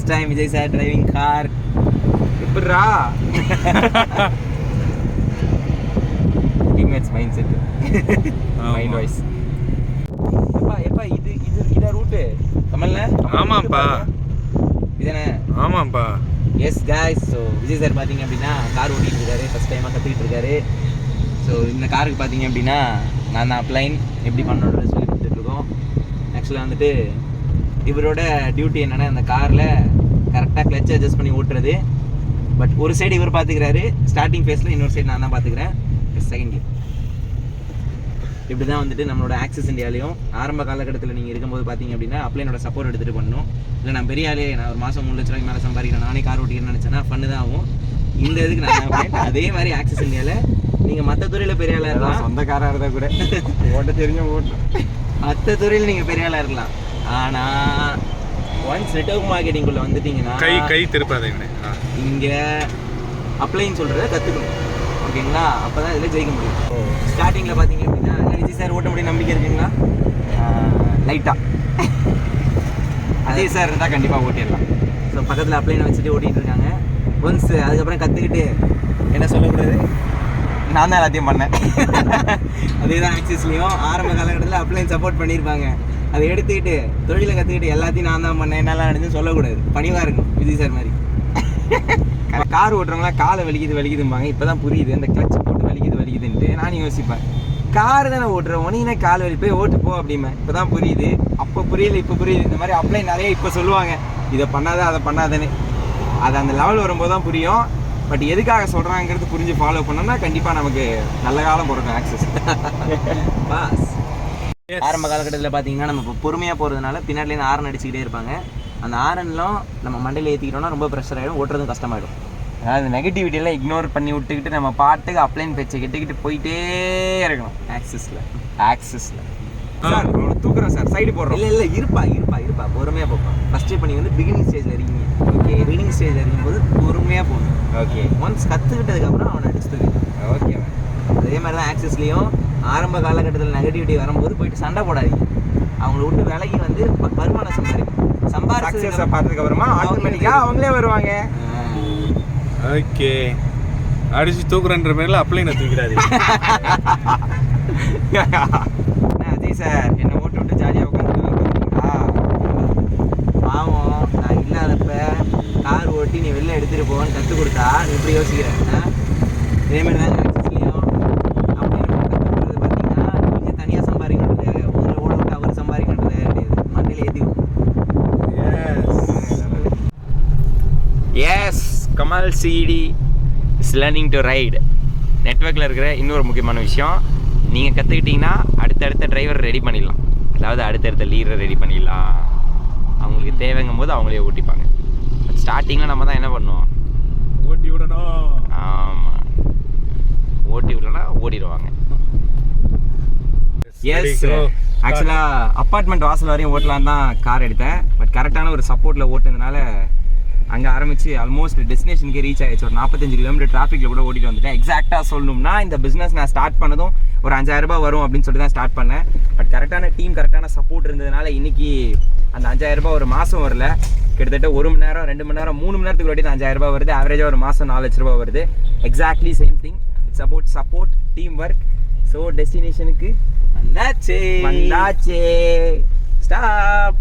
First time Vijay sir driving car. எப்படிரா teammates mind set mind voice. எப்பா இது இத ரூட் கமல்ல? ஆமாப்பா இதனே. ஆமாப்பா. Yes guys, so Vijay sir பார்த்தீங்க அப்படின்னா கார் ஓட்டிகிட்டு இருக்காரு, ஃபஸ்ட் டைமாக கற்றுக்கிட்டு இருக்காரு. ஸோ இந்த காருக்கு பார்த்தீங்க அப்படின்னா நான் தான் அப்ளைன் எப்படி பண்ணணுன்றது சொல்லி கொடுத்துட்ருக்கோம். ஆக்சுவலாக வந்துட்டு இவரோட டியூட்டி என்னென்னா அந்த காரில் கரெக்டாக கிளச் அட்ஜஸ்ட் பண்ணி ஓட்டுறது. பட் ஒரு சைடு இவர் பார்த்துக்கிறாரு ஸ்டார்டிங் ஃபேஸில், இன்னொரு சைடு நான் தான் பார்த்துக்கிறேன் செகண்ட் கியர். இப்படி தான் வந்துட்டு நம்மளோட ஆக்சிஸ் இந்தியாலையும் ஆரம்ப காலகட்டத்தில் நீங்கள் இருக்கும்போது பார்த்தீங்க அப்படின்னா அப்ளைனோட சப்போர்ட் எடுத்துகிட்டு பண்ணணும். இல்லை நான் பெரிய ஆளே, நான் ஒரு மாதம் 3 லட்ச ரூபாய்க்கு மேலே சம்பாதிக்கிறேன், நானே கார் ஓட்டிக்கிறேன்னு நினச்சேன்னா பண்ணு தான் ஆகும். இந்த இதுக்கு நான் அதே மாதிரி ஆக்சிஸ் இந்தியாவில் நீங்கள் மற்ற துறையில் பெரிய ஆளாக இருக்கலாம், சொந்த காராக இருந்தால் கூட ஓட்ட தெரிஞ்ச ஓட்டணும். மற்ற துறையில் நீங்கள் பெரிய ஆளாக இருக்கலாம். ஆனால் ஒன்ஸ் நெட்வொர்க் மார்க்கெட்டிங்குள்ளே வந்துட்டீங்கன்னா கை திருப்பாதீங்க. இங்கே அப்ளைன்னு சொல்கிறத கற்றுக்கணும், ஓகேங்களா? அப்போ தான் இதில் ஜெயிக்க முடியும். ஸ்டார்டிங்கில் பார்த்தீங்க அப்படின்னா விஜய் சார் ஓட்ட முடியும் நம்பிக்கை இருக்குங்களா? லைட்டாக அதே சார் இருந்தால் கண்டிப்பாக ஓட்டிடலாம். ஸோ பக்கத்தில் அப்ளைனை வச்சுட்டு ஓட்டிகிட்டு இருக்காங்க. ஒன்ஸ் அதுக்கப்புறம் கற்றுக்கிட்டு என்ன சொல்லக்கூடாது, நான் தான் எல்லாத்தையும் பண்ணேன். அதே தான் ஆக்சிஸ்லேயும் ஆரம்ப காலகட்டத்தில் அப்ளைன் சப்போர்ட் பண்ணியிருப்பாங்க. அதை எடுத்துக்கிட்டு தொழிலை கற்றுக்கிட்டு எல்லாத்தையும் நான் தான் பண்ணேன், என்னெல்லாம் நடந்துன்னு சொல்லக்கூடாது, பணிவாக இருக்கும் விஜய் சார் மாதிரி. கார் ஓட்டுறவங்களாம் காலை வலிக்குதும்பாங்க. இப்போ தான் புரியுது அந்த கிளச் போட்டு வலிக்குதுன்ட்டு. நானும் யோசிப்பேன், கார் தானே ஓட்டுறோம், உனக்கு கால் வலி, போய் ஓட்டு போ அப்படிமே. இப்போ தான் புரியுது, அப்போ புரியல இப்போ புரியுது. இந்த மாதிரி அப்ளை நிறைய இப்போ சொல்லுவாங்க, இதை பண்ணாத அதை பண்ணாதேன்னு. அது அந்த லெவல் வரும்போது தான் புரியும். பட் எதுக்காக சொல்கிறாங்கிறது புரிஞ்சு ஃபாலோ பண்ணோம்னா கண்டிப்பாக நமக்கு நல்ல காலம் பிறக்கும் ஆக்சஸ். பாஸ் ஆரம்ப காலகட்டத்தில் பார்த்தீங்கன்னா நம்ம இப்போ பொறுமையாக போகிறதுனால பின்னாடிலேருந்து ஆரன் அடிச்சுக்கிட்டே இருப்பாங்க. அந்த ஆரன்லாம் நம்ம மண்டையில் ஏற்றிக்கிட்டோம்னா ரொம்ப ப்ரெஷர் ஆகிடும், ஓட்டுறதும் கஷ்டமாயிடும். அதாவது நெகட்டிவிட்டியெல்லாம் இக்னோர் பண்ணி விட்டுக்கிட்டு நம்ம பாட்டுக்கு அப்ளைன் பேச்சை கிட்டுக்கிட்டு போயிட்டே இருக்கணும். ஆக்சிஸில் சார் தூக்குறோம் சார், சைடு போடுறோம். இல்லை இருப்பா பொறுமையாக போப்பா. ஃபஸ்ட்டு இப்போ நீங்கள் வந்து பிகினிங் ஸ்டேஜில் இருக்கீங்க, ஓகே? பிகினிங் ஸ்டேஜில் இருக்கும்போது பொறுமையாக போகணும், ஓகே? ஒன்ஸ் கற்றுக்கிட்டதுக்கப்புறம் அவனை அடிச்சு தூக்கிடும், ஓகே? அதே மாதிரி தான் ஆக்சிஸ்லேயும் ஆரம்ப காலகட்டத்தில் நெகட்டிவிட்டி வரும்போது போயிட்டு சண்டை போடாதீங்க. அவங்கள விட்டு விலகி வந்து வருமானம் சம்பாதிச்சு பார்த்ததுக்கு அப்புறமா ஆட்டோமேட்டிக்காக அவங்களே வருவாங்க. ஓகே, அடிச்சு தூக்குறன்ற மாதிரிலாம் அப்ளைனை தூக்கிறாரு. அஜய் சார் என்னை ஓட்டு விட்டு ஜாலியாக உட்காந்துருக்கீங்களா? பாவம், நான் இல்லாதப்ப கார் ஓட்டி நீ வெளில எடுத்துகிட்டு போவான்னு கற்றுக் கொடுத்தா நீ இப்படி யோசிக்கிறேன். இதேமாதிரி தான் ஆக்சிஸ்லேயும் அப்படின்னு கற்றுக் கொடுத்தது பார்த்தீங்கன்னா நீங்கள் தனியாக சம்பாதிக்கிறது, உங்களை ஓட விட்டு அவர் சம்பாதிக்கிறது கிடையாது, மண்ணில் ஏற்றிக்கும். Yes, Kamal city is learning to ride. நெட்வொர்க்கில் இருக்கிற இன்னொரு முக்கியமான விஷயம், நீங்கள் கற்றுக்கிட்டிங்கன்னா அடுத்தடுத்த டிரைவர் ரெடி பண்ணிடலாம். அதாவது அடுத்தடுத்த லீடரை ரெடி பண்ணிடலாம். அவங்களுக்கு தேவைங்கும் போது அவங்களே ஓட்டிப்பாங்க. ஸ்டார்டிங்கில் நம்ம தான் என்ன பண்ணுவோம், ஓட்டி விடணும். ஆமாம், ஓட்டி விடலன்னா ஓடிடுவாங்க. எஸ், ஆக்சுவலாக அப்பார்ட்மெண்ட் வாசல் வரையும் ஓட்டலாம் தான் கார் எடுத்தேன். பட் கரெக்டான ஒரு சப்போர்ட்டில் ஓட்டுனதுனால அங்கே ஆரம்பித்து ஆல்மோஸ்ட் டெஸ்டினேஷனுக்கே ரீச் ஆகிடுச்சு. ஒரு 45 கிலோமீட்டர் டிராஃபிக்கில் கூட ஓட்டிட்டு வந்துட்டேன். எக்ஸாக்டாக சொல்லணும்னா இந்த பிஸ்னஸ் நான் ஸ்டார்ட் பண்ணதும் ஒரு 5000 ரூபாய் வரும் அப்படின்னு சொல்லிட்டு தான் ஸ்டார்ட் பண்ணேன். பட் கரெக்டான டீம், கரெக்டான சப்போர்ட் இருந்ததுனால இன்றைக்கி அந்த 5000 ரூபாய் ஒரு மாதம் வரல, கிட்டத்தட்ட 1 மணி நேரம் 2 மணி நேரம் 3 மணி நேரத்துக்கு வாட்டி 5000 ரூபாய் வருது. ஆவரேஜாக ஒரு மாதம் 4 லட்ச ரூபாய் வருது. Exactly same thing. It's about support, team work. So டெஸ்டினேஷனுக்கு வந்தாச்சே. ஸ்டாப்.